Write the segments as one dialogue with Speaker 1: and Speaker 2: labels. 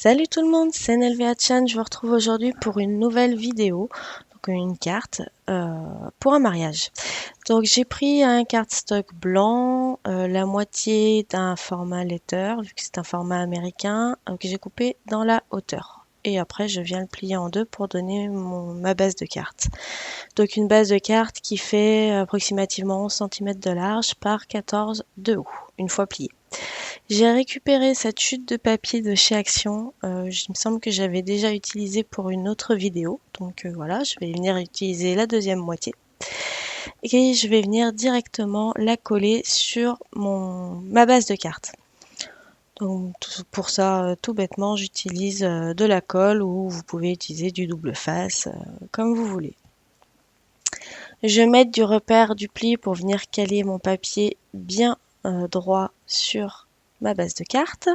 Speaker 1: Salut tout le monde, c'est NLVA-chan, je vous retrouve aujourd'hui pour une nouvelle vidéo, donc une carte pour un mariage. Donc j'ai pris un cardstock blanc, la moitié d'un format letter, vu que c'est un format américain, que j'ai coupé dans la hauteur. Et après je viens le plier en deux pour donner ma base de carte. Donc une base de carte qui fait approximativement 11 cm de large par 14 de haut, une fois pliée. J'ai récupéré cette chute de papier de chez Action, il me semble que j'avais déjà utilisé pour une autre vidéo, donc voilà, je vais venir utiliser la deuxième moitié. Et je vais venir directement la coller sur ma base de carte. Donc pour ça, tout bêtement, j'utilise de la colle ou vous pouvez utiliser du double face, comme vous voulez. Je vais mettre du repère du pli pour venir caler mon papier bien droit sur ma base de carte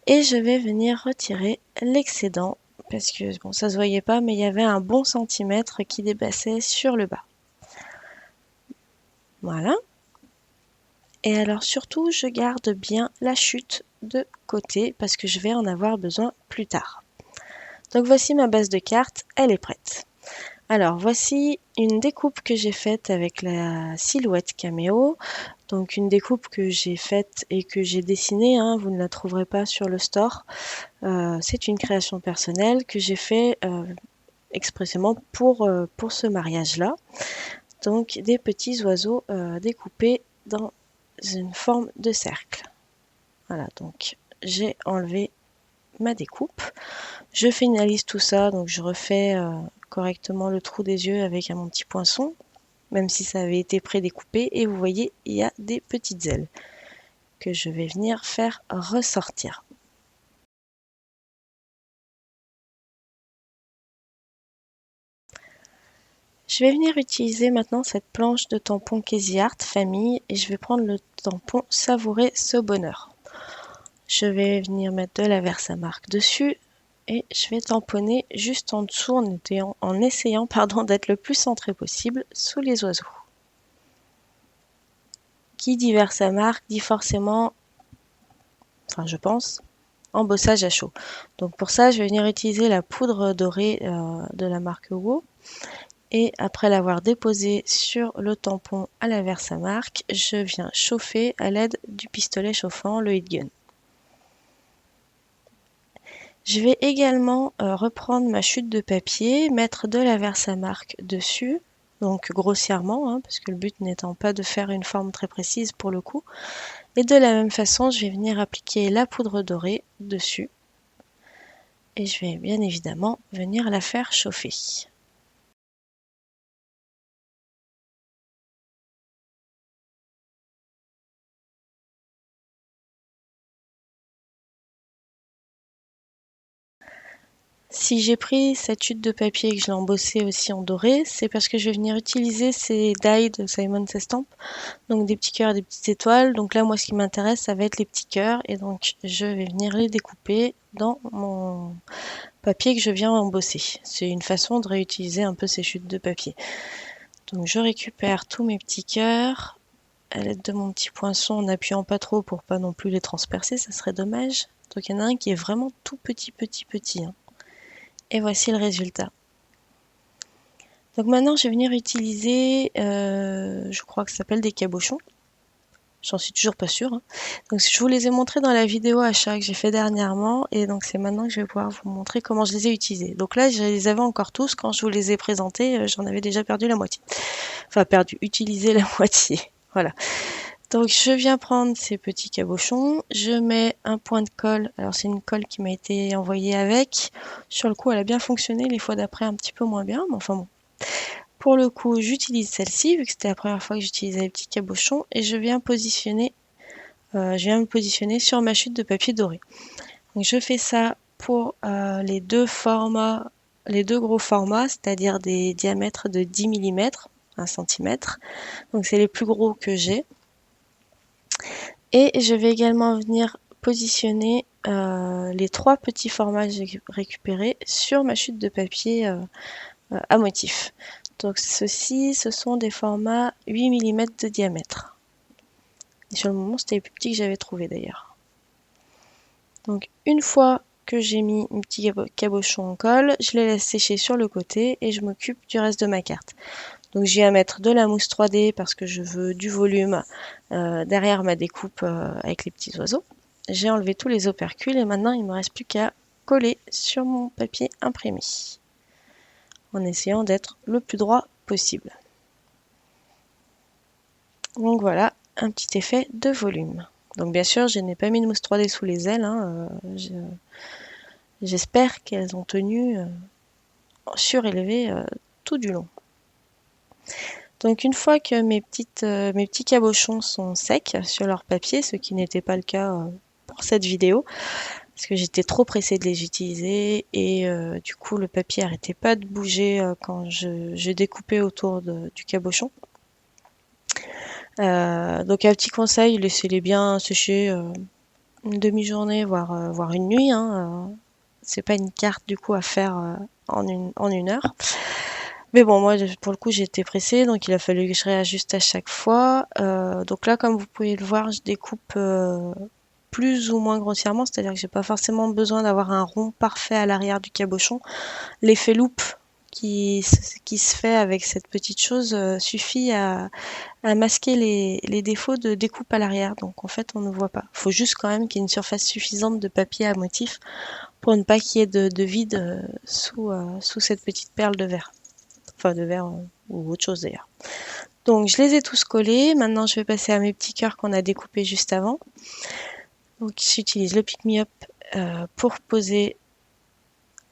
Speaker 1: et je vais venir retirer l'excédent parce que bon, ça se voyait pas, mais il y avait un bon centimètre qui dépassait sur le bas. Voilà. Et alors surtout, je garde bien la chute de côté parce que je vais en avoir besoin plus tard. Donc voici ma base de carte, elle est prête. Alors voici une découpe que j'ai faite avec la silhouette caméo. Donc une découpe que j'ai faite et que j'ai dessinée, hein, vous ne la trouverez pas sur le store. C'est une création personnelle que j'ai fait expressément pour ce mariage-là. Donc des petits oiseaux découpés dans une forme de cercle. Voilà, donc j'ai enlevé ma découpe. Je finalise tout ça, donc je refais correctement le trou des yeux avec mon petit poinçon, même si ça avait été pré-découpé. Et vous voyez, il y a des petites ailes que je vais venir faire ressortir. Je vais venir utiliser maintenant cette planche de tampon Casey Art famille et je vais prendre le tampon Savourer ce bonheur. Je vais venir mettre de la Versamark dessus et je vais tamponner juste en dessous en essayant d'être le plus centré possible sous les oiseaux. Qui dit Versamark dit forcément, enfin je pense, embossage à chaud. Donc pour ça, je vais venir utiliser la poudre dorée de la marque WOW. Et après l'avoir déposé sur le tampon à la Versamark, je viens chauffer à l'aide du pistolet chauffant, le heat gun. Je vais également reprendre ma chute de papier, mettre de la Versamark dessus, donc grossièrement, hein, parce que le but n'étant pas de faire une forme très précise pour le coup. Et de la même façon, je vais venir appliquer la poudre dorée dessus. Et je vais bien évidemment venir la faire chauffer. Si j'ai pris cette chute de papier et que je l'ai embossée aussi en doré, c'est parce que je vais venir utiliser ces die de Simon Says Stamp, donc des petits cœurs, des petites étoiles. Donc là, moi, ce qui m'intéresse, ça va être les petits cœurs, et donc je vais venir les découper dans mon papier que je viens embosser. C'est une façon de réutiliser un peu ces chutes de papier. Donc je récupère tous mes petits cœurs à l'aide de mon petit poinçon en appuyant pas trop pour pas non plus les transpercer, ça serait dommage. Donc il y en a un qui est vraiment tout petit, hein. Et voici le résultat. Donc maintenant, je vais venir utiliser, je crois que ça s'appelle des cabochons. J'en suis toujours pas sûre. Hein. Donc je vous les ai montrés dans la vidéo achat que j'ai fait dernièrement. Et donc c'est maintenant que je vais pouvoir vous montrer comment je les ai utilisés. Donc là, je les avais encore tous. Quand je vous les ai présentés, j'en avais déjà perdu la moitié. Enfin, utilisé la moitié. Voilà. Donc je viens prendre ces petits cabochons, je mets un point de colle, alors c'est une colle qui m'a été envoyée avec, sur le coup elle a bien fonctionné, les fois d'après un petit peu moins bien, mais enfin bon. Pour le coup j'utilise celle-ci, vu que c'était la première fois que j'utilisais les petits cabochons, et je viens me positionner sur ma chute de papier doré. Donc je fais ça pour les deux gros formats, c'est-à-dire des diamètres de 10 mm, 1 cm, donc c'est les plus gros que j'ai. Et je vais également venir positionner les trois petits formats que j'ai récupérés sur ma chute de papier à motif. Donc ceux-ci, ce sont des formats 8 mm de diamètre. Et sur le moment, c'était les plus petits que j'avais trouvé d'ailleurs. Donc une fois que j'ai mis mes petits cabochons en colle, je les laisse sécher sur le côté et je m'occupe du reste de ma carte. Donc j'ai à mettre de la mousse 3D parce que je veux du volume derrière ma découpe avec les petits oiseaux. J'ai enlevé tous les opercules et maintenant il ne me reste plus qu'à coller sur mon papier imprimé en essayant d'être le plus droit possible. Donc voilà, un petit effet de volume. Donc bien sûr, je n'ai pas mis de mousse 3D sous les ailes. J'espère qu'elles ont tenu surélevées tout du long. Donc une fois que mes petits cabochons sont secs sur leur papier, ce qui n'était pas le cas pour cette vidéo, parce que j'étais trop pressée de les utiliser et du coup le papier arrêtait pas de bouger quand je découpais autour du cabochon. Donc un petit conseil, laissez-les bien sécher une demi-journée, voire une nuit. C'est pas une carte du coup à faire en une heure. Mais bon, moi pour le coup j'étais pressée, donc il a fallu que je réajuste à chaque fois. Donc là, comme vous pouvez le voir, je découpe plus ou moins grossièrement, c'est-à-dire que j'ai pas forcément besoin d'avoir un rond parfait à l'arrière du cabochon. L'effet loupe qui se fait avec cette petite chose suffit à masquer les défauts de découpe à l'arrière. Donc en fait, on ne voit pas. Il faut juste quand même qu'il y ait une surface suffisante de papier à motif pour ne pas qu'il y ait de vide sous cette petite perle de verre. Enfin, de verre ou autre chose d'ailleurs. Donc je les ai tous collés. Maintenant, je vais passer à mes petits cœurs qu'on a découpés juste avant. Donc j'utilise le Pick Me Up pour poser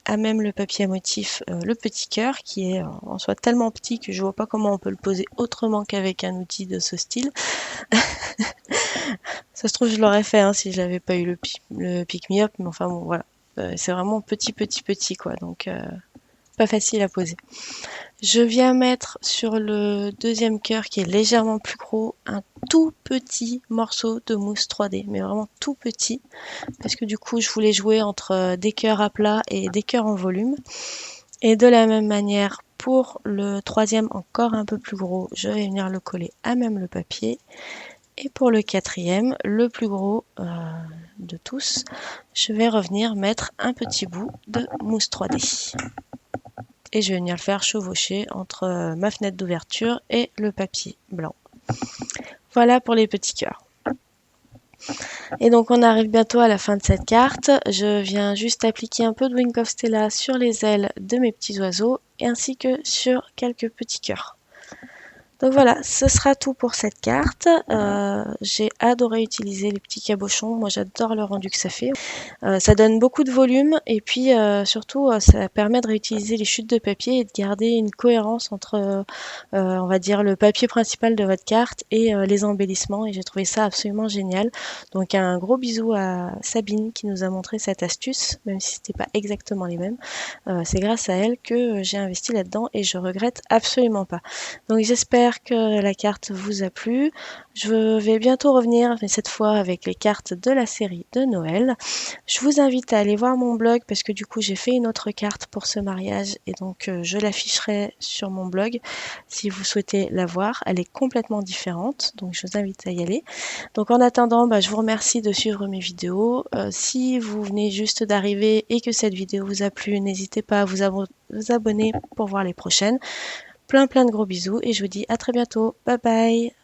Speaker 1: à même le papier à motif le petit cœur qui est en soi tellement petit que je vois pas comment on peut le poser autrement qu'avec un outil de ce style. Ça se trouve je l'aurais fait si je n'avais pas eu le Pick Me Up, mais enfin bon voilà, c'est vraiment petit quoi, donc pas facile à poser. Je viens mettre sur le deuxième cœur qui est légèrement plus gros un tout petit morceau de mousse 3D, mais vraiment tout petit, parce que du coup je voulais jouer entre des cœurs à plat et des cœurs en volume. Et de la même manière pour le troisième encore un peu plus gros, je vais venir le coller à même le papier. Et pour le quatrième, le plus gros de tous, je vais revenir mettre un petit bout de mousse 3D. Et je vais venir le faire chevaucher entre ma fenêtre d'ouverture et le papier blanc. Voilà pour les petits cœurs. Et donc on arrive bientôt à la fin de cette carte. Je viens juste appliquer un peu de Wing of Stella sur les ailes de mes petits oiseaux ainsi que sur quelques petits cœurs. Donc voilà, ce sera tout pour cette carte. J'ai adoré utiliser les petits cabochons. Moi, j'adore le rendu que ça fait. Ça donne beaucoup de volume et puis surtout, ça permet de réutiliser les chutes de papier et de garder une cohérence entre, on va dire, le papier principal de votre carte et les embellissements. Et j'ai trouvé ça absolument génial. Donc un gros bisou à Sabine qui nous a montré cette astuce, même si c'était pas exactement les mêmes. C'est grâce à elle que j'ai investi là-dedans et je regrette absolument pas. Donc j'espère que la carte vous a plu. Je vais bientôt revenir, mais cette fois avec les cartes de la série de Noël. Je vous invite à aller voir mon blog parce que du coup j'ai fait une autre carte pour ce mariage et donc je l'afficherai sur mon blog si vous souhaitez la voir. Elle est complètement différente, donc je vous invite à y aller. Donc en attendant, je vous remercie de suivre mes vidéos. Si vous venez juste d'arriver et que cette vidéo vous a plu, n'hésitez pas à vous abonner pour voir les prochaines. Plein de gros bisous et je vous dis à très bientôt. Bye bye.